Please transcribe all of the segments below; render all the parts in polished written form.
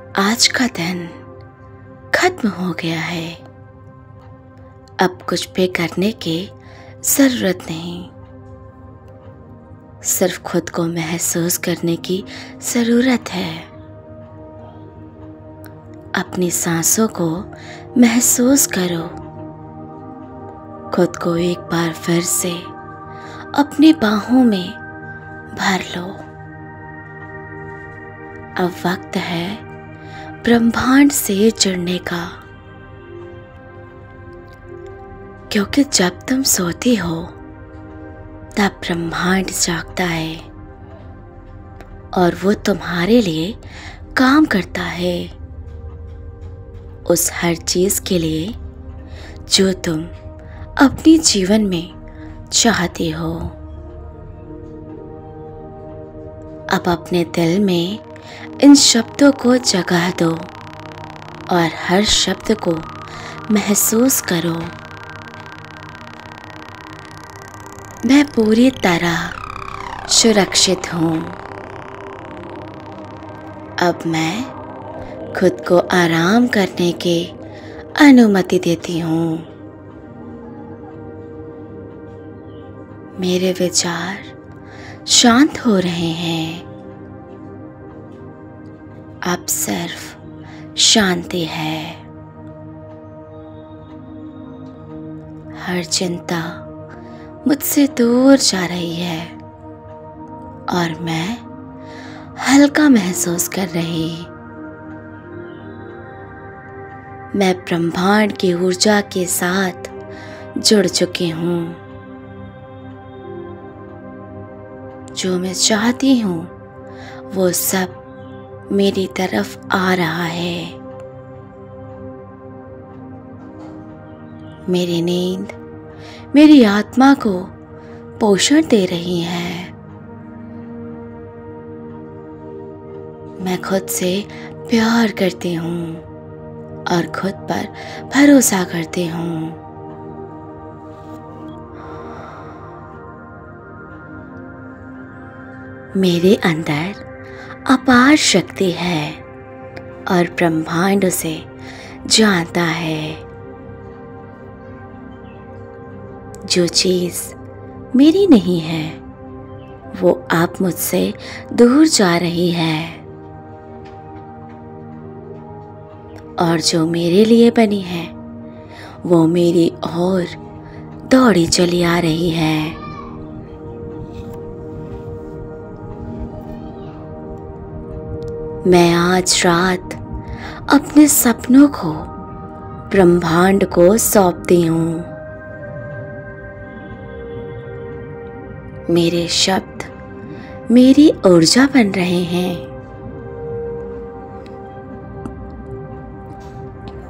आज का दिन खत्म हो गया है। अब कुछ भी करने की जरूरत नहीं, सिर्फ खुद को महसूस करने की जरूरत है। अपनी सांसों को महसूस करो, खुद को एक बार फिर से अपनी बाहों में भर लो। अब वक्त है ब्रह्मांड से जुड़ने का, क्योंकि जब तुम सोती हो तब ब्रह्मांड जागता है और वो तुम्हारे लिए काम करता है, उस हर चीज के लिए जो तुम अपने जीवन में चाहती हो। अब अपने दिल में इन शब्दों को जगह दो और हर शब्द को महसूस करो। मैं पूरी तरह सुरक्षित हूँ। अब मैं खुद को आराम करने की अनुमति देती हूँ। मेरे विचार शांत हो रहे हैं। अब सिर्फ शांति है। हर चिंता मुझसे दूर जा रही है और मैं हल्का महसूस कर रही। मैं ब्रह्मांड की ऊर्जा के साथ जुड़ चुकी हूँ। जो मैं चाहती हूँ वो सब मेरी तरफ आ रहा है। मेरी नींद मेरी आत्मा को पोषण दे रही है। मैं खुद से प्यार करती हूँ और खुद पर भरोसा करती हूँ। मेरे अंदर अपार शक्ति है और ब्रह्मांड उसे जानता है। जो चीज मेरी नहीं है वो अब मुझसे दूर जा रही है और जो मेरे लिए बनी है वो मेरी ओर दौड़ी चली आ रही है। मैं आज रात अपने सपनों को ब्रह्मांड को सौंपती हूँ। मेरे शब्द मेरी ऊर्जा बन रहे हैं।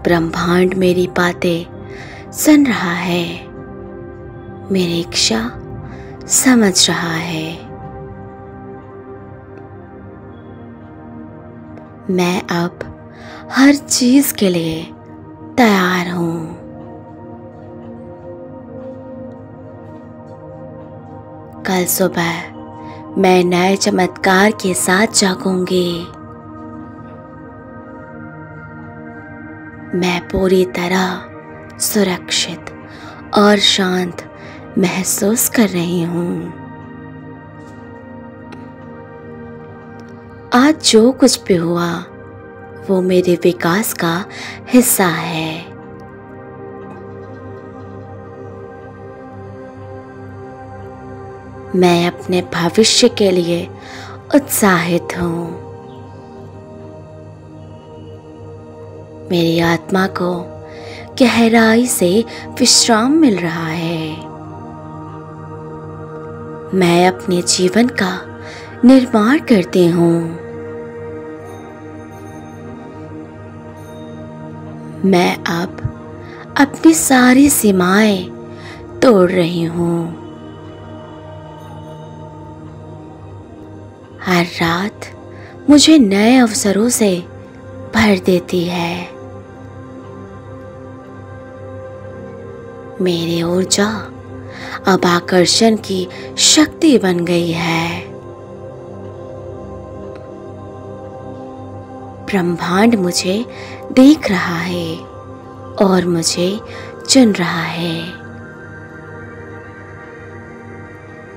ब्रह्मांड मेरी बातें सुन रहा है, मेरी इच्छा समझ रहा है। मैं अब हर चीज के लिए तैयार हूँ। कल सुबह मैं नए चमत्कार के साथ जागूंगी। मैं पूरी तरह सुरक्षित और शांत महसूस कर रही हूँ। आज जो कुछ भी हुआ वो मेरे विकास का हिस्सा है। मैं अपने भविष्य के लिए उत्साहित हूँ। मेरी आत्मा को गहराई से विश्राम मिल रहा है। मैं अपने जीवन का निर्माण करती हूँ। मैं अब अपनी सारी सीमाएं तोड़ रही हूँ। हर रात मुझे नए अवसरों से भर देती है। मेरी ऊर्जा अब आकर्षण की शक्ति बन गई है। ब्रह्मांड मुझे देख रहा है और मुझे चुन रहा है।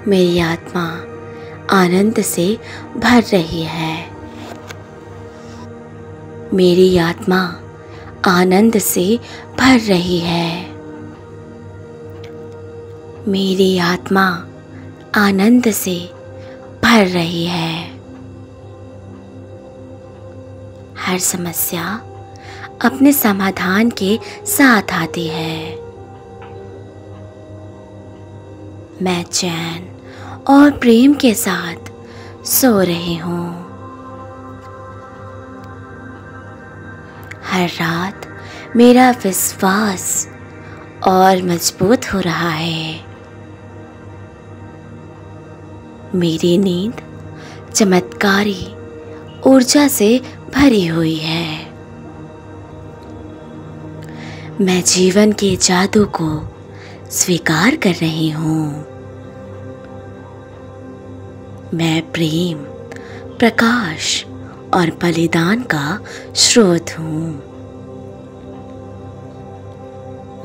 मेरी आत्मा आनंद से भर रही है। मेरी आत्मा आनंद से भर रही है। मेरी आत्मा आनंद से भर रही है। हर समस्या अपने समाधान के साथ आती है। मैं चैन और प्रेम के साथ सो रही हूँ। हर रात मेरा विश्वास और मजबूत हो रहा है। मेरी नींद चमत्कारी ऊर्जा से भरी हुई है। मैं जीवन के जादू को स्वीकार कर रही हूँ। मैं प्रेम, प्रकाश और बलिदान का स्रोत हूँ।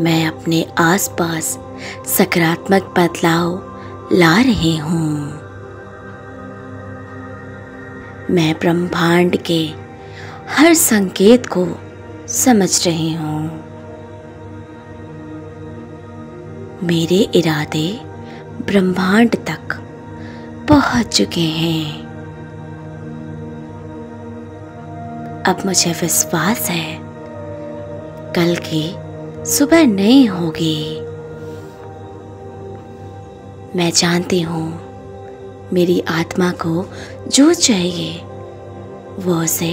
मैं अपने आसपास सकारात्मक बदलाव ला रही हूँ। मैं ब्रह्मांड के हर संकेत को समझ रही हूँ। मेरे इरादे ब्रह्मांड तक पहुँच चुके हैं। अब मुझे विश्वास है कल की सुबह नई होगी। मैं जानती हूँ मेरी आत्मा को जो चाहिए वो उसे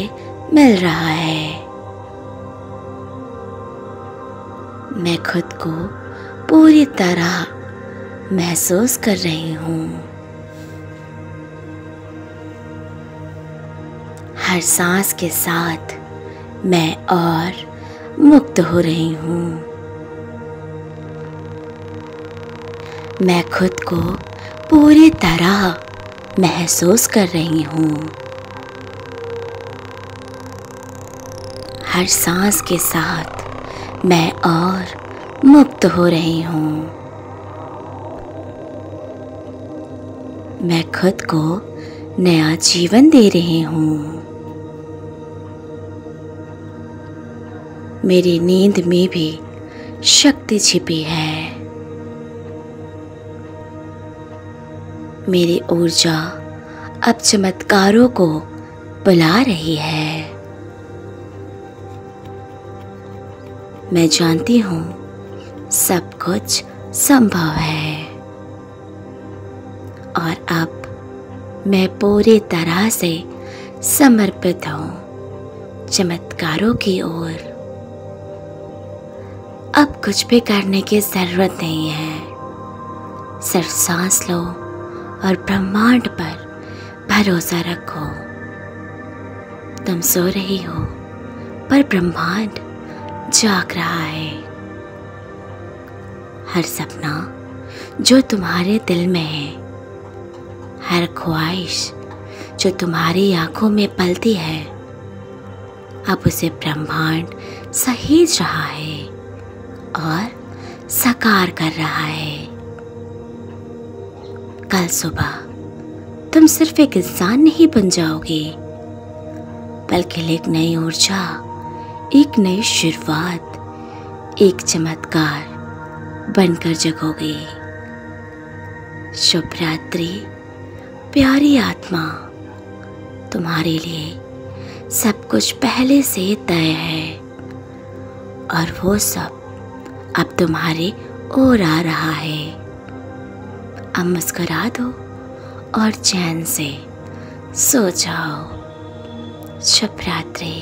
मिल रहा है। मैं खुद को पूरी तरह महसूस कर रही हूँ। हर सांस के साथ मैं और मुक्त हो रही हूँ। मैं खुद को पूरी तरह महसूस कर रही हूँ। हर सांस के साथ मैं और मुक्त हो रही हूँ। मैं खुद को नया जीवन दे रही हूँ। मेरी नींद में भी शक्ति छिपी है। मेरी ऊर्जा अब चमत्कारों को बुला रही है। मैं जानती हूँ सब कुछ संभव है और अब मैं पूरी तरह से समर्पित हूँ चमत्कारों की ओर। अब कुछ भी करने की जरूरत नहीं है। सिर्फ सांस लो और ब्रह्मांड पर भरोसा रखो। तुम सो रही हो पर ब्रह्मांड जाग रहा है। हर सपना जो तुम्हारे दिल में है, हर ख्वाहिश जो तुम्हारी आंखों में पलती है, अब उसे ब्रह्मांड सहेज रहा है और साकार कर रहा है। कल सुबह तुम सिर्फ एक इंसान नहीं बन जाओगे, बल्कि एक नई ऊर्जा, एक नई शुरुआत, एक चमत्कार बनकर जगोगे। शुभ रात्रि प्यारी आत्मा। तुम्हारे लिए सब कुछ पहले से तय है और वो सब अब तुम्हारे ओर आ रहा है। अब मुस्कुरा दो और चैन से सो जाओ। शुभ रात्रि।